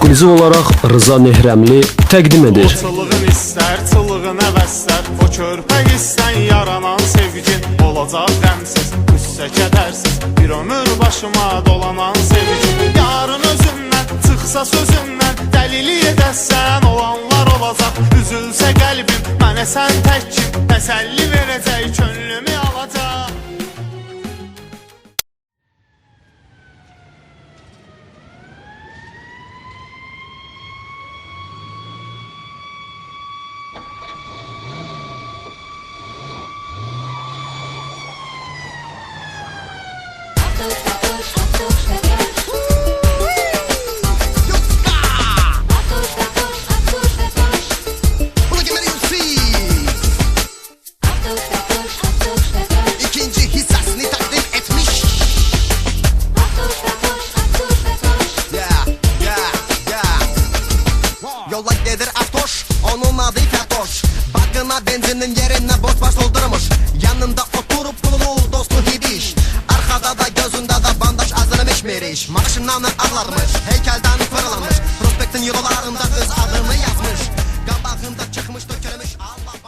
ekskluziv olaraq Rıza Nehrəmli təqdim edir. Çılığın istər, çılığın əvəzlər, o körpək istən yaranan sevgin olacaq qəmsiz, qüssə kədərsiz, bir ömür başıma dolanan sevgin. Yarın özündən, çıxsa sözündən, dəlili edəsən olanlar olacaq. Üzülsə qəlbim, mənə sən təkkim, təsəlli verəcək, könlümü alacaq. İkinci hissəsini təqdim etmiş. Yola gedir Atoş, onun adı Fatoş. Bakına benzinin yerine boş baş doldurmuş. Yanında oturup pululu dostu Hibiş. Arkada da gözünde de bandaj azılmış Meriş. Maşınanı ağlarmış, heykelden fırlamış. Prospektin yollarında öz adını yazmış. Qabağında çıkmış dökülmüş Allah.